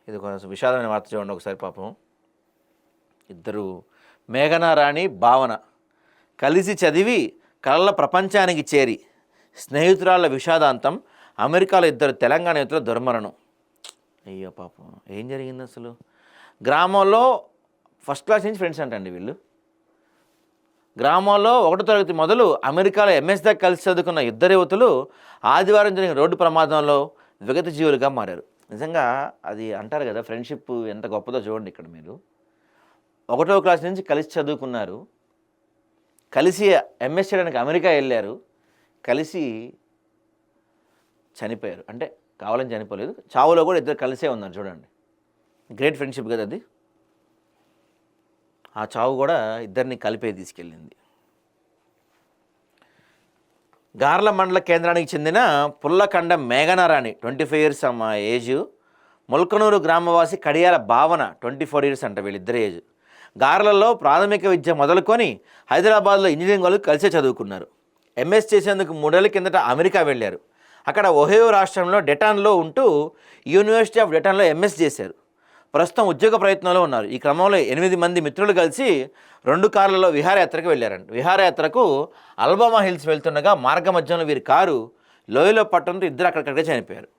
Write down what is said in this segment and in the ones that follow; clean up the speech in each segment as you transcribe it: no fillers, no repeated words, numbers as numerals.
ఇది కొంచెం విషాదమైన వార్త చూడండి ఒకసారి. పాపం ఇద్దరు మేఘనా రాణి భావన కలిసి చదివి కళల ప్రపంచానికి చేరి స్నేహితురాళ్ళ విషాదాంతం, అమెరికాలో ఇద్దరు తెలంగాణ యువతుల దుర్మరణం. అయ్యో పాపం, ఏం జరిగింది అసలు? గ్రామంలో ఫస్ట్ క్లాస్ నుంచి ఫ్రెండ్స్ అంటండి వీళ్ళు. గ్రామంలో 1వ తరగతి మొదలు అమెరికాలో ఎంఎస్ దాకా కలిసి చదువుకున్న ఇద్దరు యువతులు ఆదివారం జరిగిన రోడ్డు ప్రమాదంలో విగత జీవులుగా మారారు. నిజంగా అది అంటారు కదా, ఫ్రెండ్షిప్ ఎంత గొప్పదో చూడండి. ఇక్కడ మీరు 1వ క్లాస్ నుంచి కలిసి చదువుకున్నారు, కలిసి ఎంఎస్ చేయడానికి అమెరికా వెళ్ళారు, కలిసి చనిపోయారు. అంటే కావాలని చనిపోలేదు, చావులో కూడా ఇద్దరు కలిసే ఉన్నారు. చూడండి, గ్రేట్ ఫ్రెండ్షిప్ కదా అది. ఆ చావు కూడా ఇద్దరిని కలిపే తీసుకెళ్ళింది. గార్ల మండల కేంద్రానికి చెందిన పుల్లకండ మేఘనారాణి 25 ఇయర్స్ అమ్మ ఏజ్, ముల్కనూరు గ్రామవాసి కడియాల భావన 24 ఇయర్స్ అంట వీళ్ళిద్దరి ఏజ్. గార్లలో ప్రాథమిక విద్య మొదలుకొని హైదరాబాద్లో ఇంజనీరింగ్ వాళ్ళు కలిసే చదువుకున్నారు. ఎంఎస్ చేసేందుకు 3 ఏళ్ల కిందట అమెరికా వెళ్ళారు. అక్కడ ఒహియో రాష్ట్రంలో డెటాన్లో ఉంటూ యూనివర్సిటీ ఆఫ్ డెటాన్లో ఎంఎస్ చేశారు. ప్రస్తుతం ఉద్యోగ ప్రయత్నంలో ఉన్నారు. ఈ క్రమంలో 8 మంది మిత్రులు కలిసి 2 కార్లలో విహారయాత్రకు వెళ్ళారంట. విహారయాత్రకు అల్బామా హిల్స్ వెళ్తుండగా మార్గ మధ్యంలో వీరి కారు లోయలో పట్టడంతో ఇద్దరు అక్కడికక్కడే చనిపోయారు.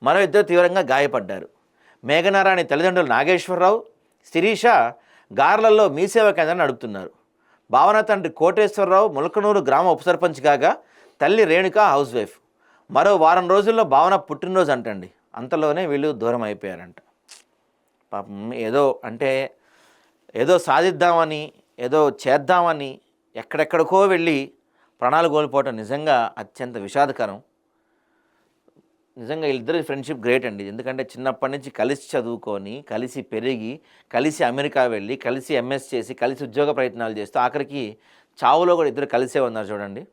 మరో ఇద్దరు తీవ్రంగా గాయపడ్డారు. మేఘనారాణి తల్లిదండ్రులు నాగేశ్వరరావు, శిరీష గార్లలో మీ సేవా కేంద్రాన్ని నడుపుతున్నారు. భావన తండ్రి కోటేశ్వరరావు ములకనూరు గ్రామ ఉప సర్పంచ్ కాగా తల్లి రేణుక హౌస్ వైఫ్. మరో వారం రోజుల్లో భావన పుట్టినరోజు అంటండి. అంతలోనే వీళ్ళు దూరం అయిపోయారంట. పాపం ఏదో సాధిద్దామని, ఏదో చేద్దామని ఎక్కడెక్కడికో వెళ్ళి ప్రాణాలు కోల్పోవటం నిజంగా అత్యంత విషాదకరం. నిజంగా వీళ్ళిద్దరి ఫ్రెండ్షిప్ గ్రేట్ అండి. ఎందుకంటే చిన్నప్పటి నుంచి కలిసి చదువుకొని, కలిసి పెరిగి, కలిసి అమెరికా వెళ్ళి, కలిసి ఎంఎస్ చేసి, కలిసి ఉద్యోగ ప్రయత్నాలు చేస్తూ ఆఖరికి చావులో కూడా ఇద్దరు కలిసే ఉన్నారు చూడండి.